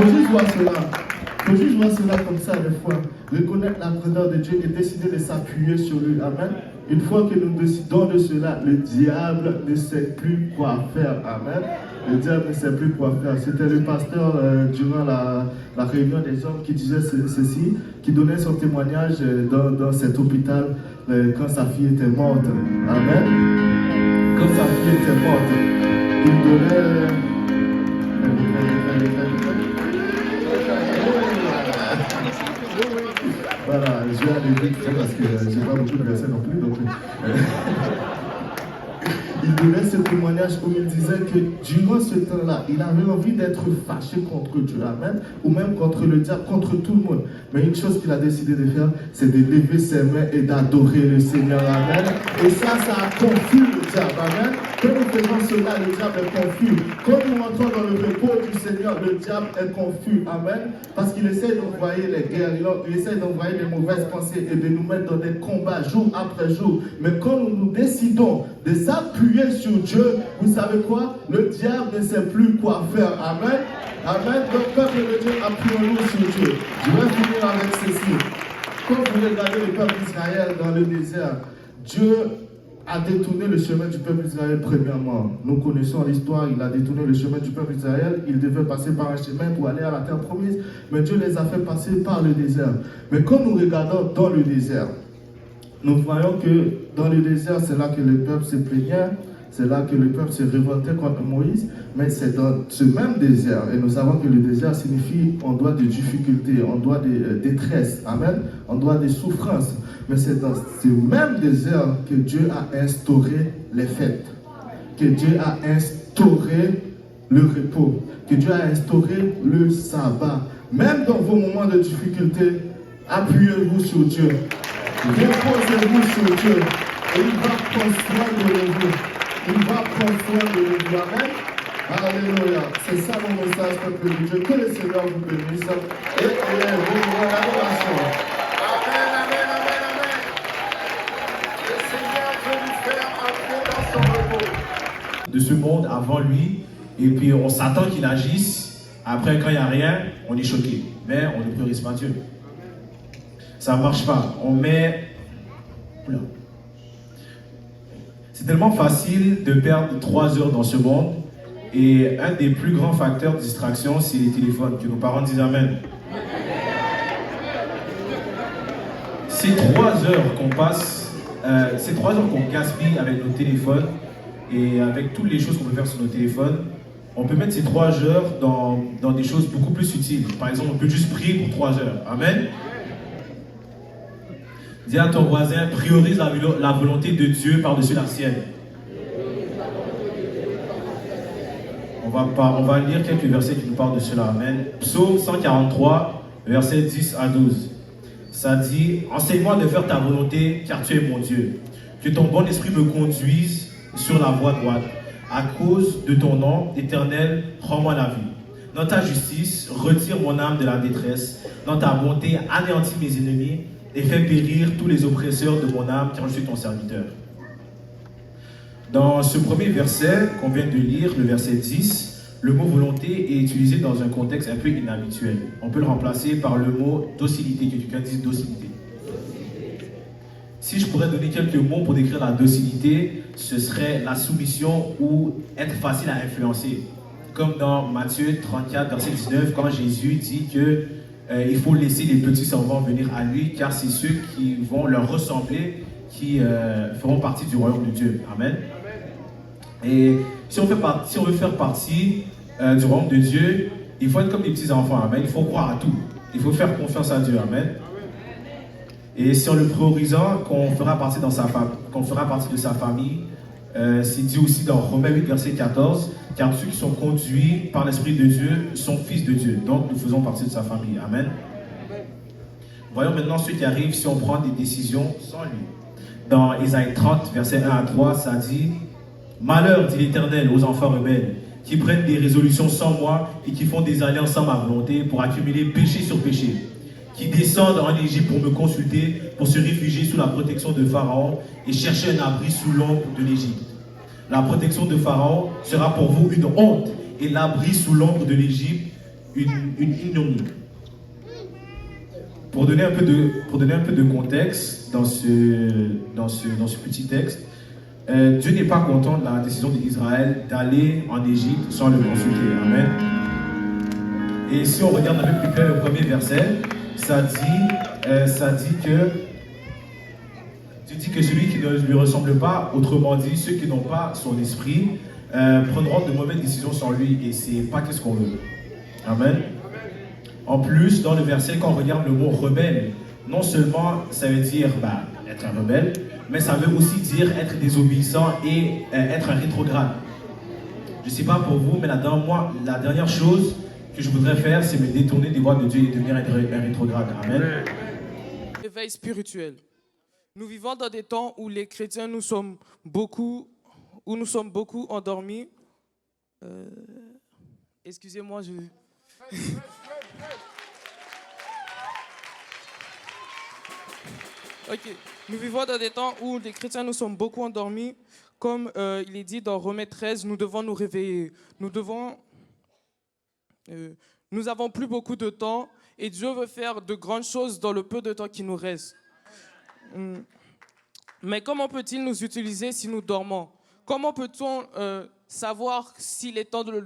faut juste voir cela. Il faut juste voir cela comme ça des fois. Reconnaître la grandeur de Dieu et décider de s'appuyer sur lui. Amen. Une fois que nous décidons de cela, le diable ne sait plus quoi faire. Amen. Le diable ne sait plus quoi faire. C'était le pasteur durant la réunion des hommes qui disait ceci, qui donnait son témoignage dans cet hôpital quand sa fille était morte. Amen. Quand sa fille était morte, il donnait... Voilà, je vais aller vite parce que je n'ai pas beaucoup de versets non plus. Donc, il donnait ce témoignage où il disait que durant ce temps-là, il avait envie d'être fâché contre Dieu, amen, ou même contre le diable, contre tout le monde. Mais une chose qu'il a décidé de faire, c'est de lever ses mains et d'adorer le Seigneur, amen. Et ça a confus le diable, amen. Quand nous faisons cela, le diable est confus. Quand nous entrons dans le repos du Seigneur, le diable est confus, amen. Parce qu'il essaie d'envoyer les guerres, il essaie d'envoyer les mauvaises pensées et de nous mettre dans des combats jour après jour. Mais quand nous décidons de s'appuyer sur Dieu, vous savez quoi? Le diable ne sait plus quoi faire. Amen. Amen. Donc, peuple de Dieu, appuyons-nous sur Dieu. Je vais finir avec ceci. Quand vous regardez le peuple d'Israël dans le désert, Dieu a détourné le chemin du peuple d'Israël premièrement. Nous connaissons l'histoire, il a détourné le chemin du peuple d'Israël. Il devait passer par un chemin pour aller à la terre promise, mais Dieu les a fait passer par le désert. Mais quand nous regardons dans le désert, nous voyons que dans le désert, c'est là que le peuple se plaignait, c'est là que le peuple se révoltait contre Moïse, mais c'est dans ce même désert, et nous savons que le désert signifie endroit de difficulté, endroit de détresse, amen, endroit de souffrance. Mais c'est dans ce même désert que Dieu a instauré les fêtes, que Dieu a instauré le repos, que Dieu a instauré le sabbat. Même dans vos moments de difficulté, appuyez-vous sur Dieu. Reposez-vous sur Dieu et il va prendre soin de vous. Il va prendre soin de vous. Amen. Alléluia. C'est ça mon message, peuple de Dieu. Que le Seigneur vous bénisse et élève-vous dans l'adoration. Amen, amen, amen, amen. Le Seigneur veut nous faire entrer dans son repos. De ce monde avant lui, et puis on s'attend qu'il agisse. Après, quand il n'y a rien, on est choqué. Mais on ne priorise pas Dieu. Ça ne marche pas. On met... C'est tellement facile de perdre 3 heures dans ce monde. Et un des plus grands facteurs de distraction, c'est les téléphones. Que nos parents disent Amen. Ces 3 heures qu'on passe, ces 3 heures qu'on gaspille avec nos téléphones et avec toutes les choses qu'on peut faire sur nos téléphones, on peut mettre ces 3 heures dans des choses beaucoup plus utiles. Par exemple, on peut juste prier pour 3 heures. Amen. Dis à ton voisin, priorise la volonté de Dieu par-dessus la sienne. On va lire quelques versets qui nous parlent de cela. Amen. Psaume 143, versets 10 à 12. Ça dit, enseigne-moi de faire ta volonté, car tu es mon Dieu. Que ton bon esprit me conduise sur la voie droite. À cause de ton nom, Éternel, rends-moi la vie. Dans ta justice, retire mon âme de la détresse. Dans ta bonté, anéantis mes ennemis et fais périr tous les oppresseurs de mon âme, car je suis ton serviteur. Dans ce premier verset qu'on vient de lire, le verset 10, le mot volonté est utilisé dans un contexte un peu inhabituel. On peut le remplacer par le mot docilité, que quelqu'un dise docilité. Si je pourrais donner quelques mots pour décrire la docilité, ce serait la soumission ou être facile à influencer. Comme dans Matthieu 34, verset 19, quand Jésus dit que il faut laisser les petits servants venir à lui, car c'est ceux qui vont leur ressembler, qui feront partie du royaume de Dieu. Amen. Et si on veut faire partie du royaume de Dieu, il faut être comme des petits enfants. Amen. Il faut croire à tout. Il faut faire confiance à Dieu. Amen. Et c'est en le priorisant qu'on fera partie de sa famille. C'est dit aussi dans Romains 8, verset 14, car ceux qui sont conduits par l'Esprit de Dieu sont fils de Dieu. Donc nous faisons partie de sa famille. Amen. Voyons maintenant ce qui arrive si on prend des décisions sans lui. Dans Ésaïe 30, verset 1 à 3, ça dit, malheur, dit l'Éternel, aux enfants rebelles, qui prennent des résolutions sans moi et qui font des alliances sans ma volonté pour accumuler péché sur péché, qui descendent en Égypte pour me consulter, pour se réfugier sous la protection de Pharaon et chercher un abri sous l'ombre de l'Égypte. La protection de Pharaon sera pour vous une honte et l'abri sous l'ombre de l'Égypte une ignominie. Pour donner un peu de contexte dans ce petit texte, Dieu n'est pas content de la décision d'Israël d'aller en Égypte sans le consulter. Amen. Et si on regarde un peu plus près le premier verset, ça dit que celui qui ne lui ressemble pas, autrement dit, ceux qui n'ont pas son esprit, prendront de mauvaises décisions sans lui, et c'est pas qu'est-ce qu'on veut. Amen. En plus, dans le verset, quand on regarde le mot rebelle, non seulement ça veut dire être un rebelle, mais ça veut aussi dire être désobéissant et être un rétrograde. Je ne sais pas pour vous, mais la dernière chose que je voudrais faire, c'est me détourner des voies de Dieu et devenir un rétrograde. Amen. Éveil spirituel. Nous vivons dans des temps où les chrétiens, nous sommes beaucoup endormis. Excusez-moi, je... Ok. Nous vivons dans des temps où les chrétiens, nous sommes beaucoup endormis. Comme il est dit dans Romains 13, nous devons nous réveiller. Nous avons plus beaucoup de temps et Dieu veut faire de grandes choses dans le peu de temps qui nous reste. Mais comment peut-il nous utiliser si nous dormons? Comment peut-on savoir s'il est temps de...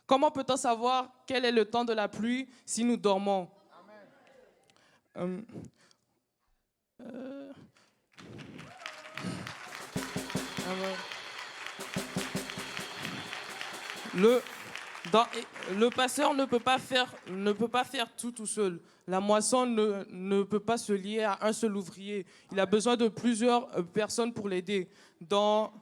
Comment peut-on savoir quel est le temps de la pluie si nous dormons? Le pasteur ne peut pas faire tout seul. La moisson ne peut pas se lier à un seul ouvrier. Il a besoin de plusieurs personnes pour l'aider. Dans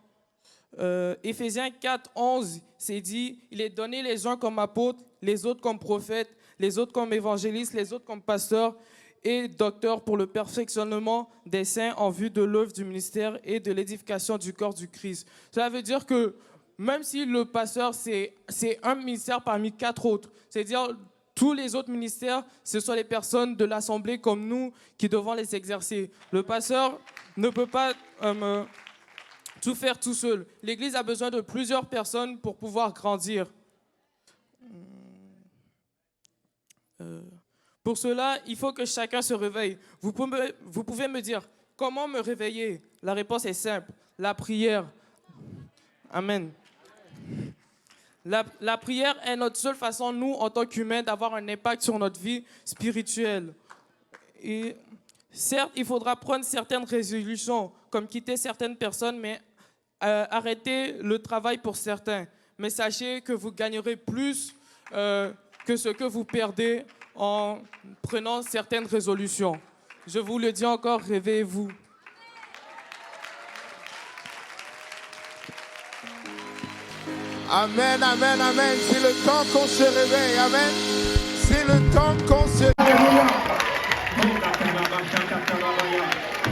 Éphésiens 4, 11, c'est dit, il est donné les uns comme apôtres, les autres comme prophètes, les autres comme évangélistes, les autres comme pasteurs et docteurs pour le perfectionnement des saints en vue de l'œuvre du ministère et de l'édification du corps du Christ. Cela veut dire que même si le pasteur, c'est un ministère parmi 4 autres, c'est-à-dire tous les autres ministères, ce sont les personnes de l'Assemblée comme nous qui devons les exercer. Le pasteur ne peut pas tout faire tout seul. L'Église a besoin de plusieurs personnes pour pouvoir grandir. Pour cela, il faut que chacun se réveille. Vous pouvez me dire, comment me réveiller? La réponse est simple, la prière. Amen. La prière est notre seule façon, nous, en tant qu'humains, d'avoir un impact sur notre vie spirituelle. Et certes, il faudra prendre certaines résolutions, comme quitter certaines personnes, mais arrêter le travail pour certains. Mais sachez que vous gagnerez plus que ce que vous perdez en prenant certaines résolutions. Je vous le dis encore, réveillez-vous. Amen, amen, amen. C'est le temps qu'on se réveille. Amen. C'est le temps qu'on se réveille.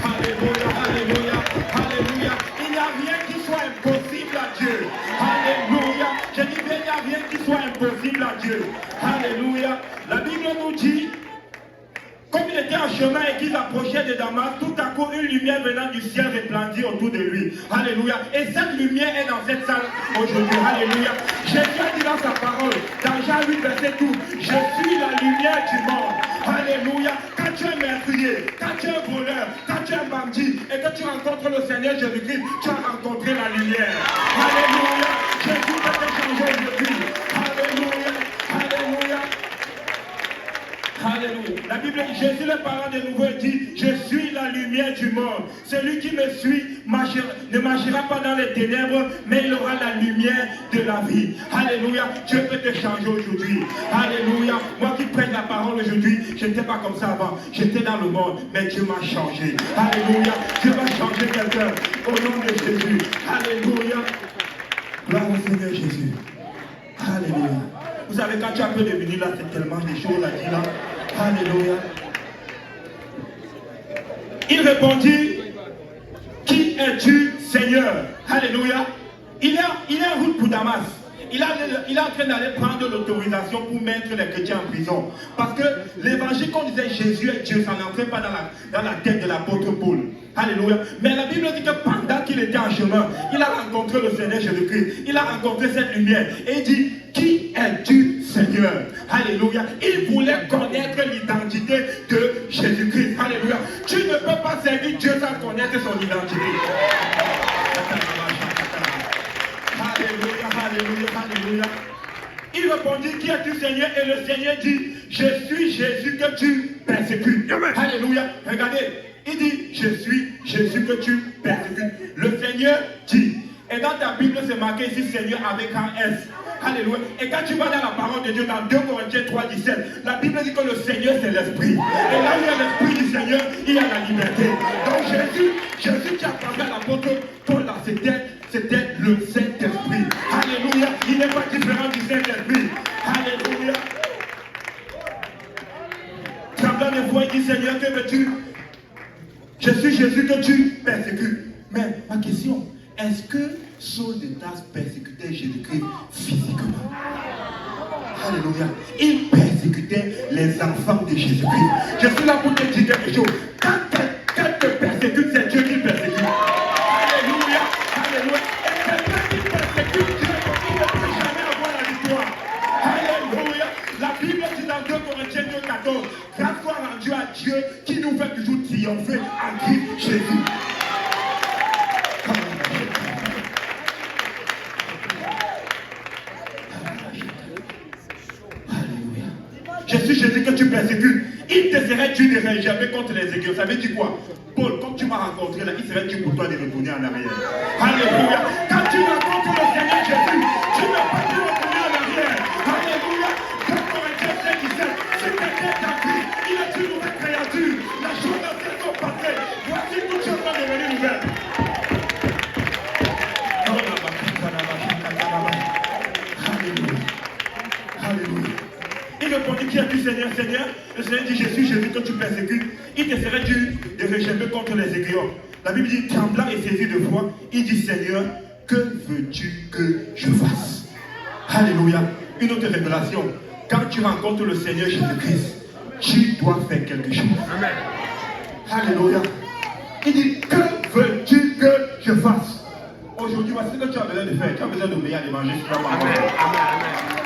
Alléluia, alléluia, alléluia. Il n'y a rien qui soit impossible à Dieu. Alléluia. Je dis bien, il n'y a rien qui soit impossible à Dieu. Alléluia. La Bible nous dit, comme il était en chemin et qu'il approchait de Damas, tout à coup une lumière venant du ciel resplendit autour de lui. Alléluia. Et cette lumière est dans cette salle aujourd'hui. Alléluia. Jésus a dit dans sa parole, dans Jean 8, verset 12, je suis la lumière du monde. Alléluia. Quand tu es meurtrier, quand tu es voleur, quand tu es bandit et que tu rencontres le Seigneur Jésus-Christ, tu as rencontré la lumière. Alléluia. Jésus va te changer aujourd'hui. Alléluia. Alléluia. Alléluia. La Bible, Jésus le parle de nouveau et dit, je suis la lumière du monde. Celui qui me suit ne marchera pas dans les ténèbres, mais il aura la lumière de la vie. Alléluia. Dieu peut te changer aujourd'hui. Alléluia. Moi qui prête la parole aujourd'hui, je n'étais pas comme ça avant. J'étais dans le monde, mais Dieu m'a changé. Alléluia. Dieu va changer quelqu'un au nom de Jésus. Alléluia. Gloire au Seigneur Jésus. Alléluia. Vous savez, quand tu as peu de venir là, c'est tellement des choses à dire là. Alléluia. Il répondit, qui es-tu, Seigneur? Alléluia. Il est en route pour Damas. Il est en train d'aller prendre l'autorisation pour mettre les chrétiens en prison. Parce que l'évangile qu'on disait Jésus est Dieu, ça n'entrait pas dans la tête de l'apôtre Paul. Alléluia. Mais la Bible dit que pendant qu'il était en chemin, il a rencontré le Seigneur Jésus-Christ. Il a rencontré cette lumière. Et il dit, qui es-tu, Seigneur? Seigneur. Alléluia. Il voulait connaître l'identité de Jésus-Christ. Alléluia. Tu ne peux pas servir Dieu sans connaître son identité. Alléluia, alléluia, alléluia. Il répondit, qui es-tu Seigneur? Et le Seigneur dit, je suis Jésus que tu persécutes. Alléluia. Regardez, il dit, je suis Jésus que tu persécutes. Le Seigneur dit, et dans ta Bible c'est marqué ici Seigneur avec un S. Alléluia. Et quand tu vas dans la parole de Dieu, dans 2 Corinthiens 3, 17, la Bible dit que le Seigneur c'est l'Esprit. Et là où il y a l'Esprit du Seigneur, il y a la liberté. Donc Jésus qui a parlé à l'apôtre Paul là, c'était le Saint-Esprit. Alléluia. Il n'est pas différent du Saint-Esprit. Alléluia. Tremblant de foi, il dit Seigneur, que veux-tu? Je suis Jésus que tu persécutes. Mais ma question, est-ce que Saul de Tarse persécutait Jésus-Christ physiquement? Alléluia. Il persécutait les enfants de Jésus-Christ. Je suis là pour te dire quelque chose. Quand te persécute, c'est Dieu qui persécute. Alléluia. Alléluia. Et quelqu'un qui persécute Dieu, il ne peut jamais avoir la victoire. Alléluia. La Bible dit dans 2 Corinthiens 2, 14, grâce soit rendue à Dieu qui nous fait toujours triompher en Christ Jésus. Je suis Jésus que tu persécutes. Il te serait dû de réserver contre les aiguilles. Ça veut dire quoi? Paul, comme tu m'as rencontré là, il serait dû pour toi de retourner en arrière. Alléluia. Quand tu rencontres le Seigneur Jésus, tu ne peux plus retourner en arrière. Alléluia. 2 Corinthiens 5, 17. Si quelqu'un t'a pris, il est une nouvelle créature. La chose ancienne sont passées. Voici toutes choses sont devenues nouvelles. Alléluia. Alléluia. Il répondit, qui a dit Seigneur, Seigneur? Le Seigneur dit, je suis Jésus que tu persécutes. Il te serait dû de régerber contre les aiguillons. La Bible dit, tremblant et saisi de foi, il dit, Seigneur, que veux-tu que je fasse? Alléluia. Une autre révélation. Quand tu rencontres le Seigneur Jésus-Christ, tu dois faire quelque chose. Amen. Alléluia. Il dit, que veux-tu que je fasse? Aujourd'hui, voici ce que tu as besoin de faire. Tu as besoin d'obéir à l'évangile. Amen. Amen.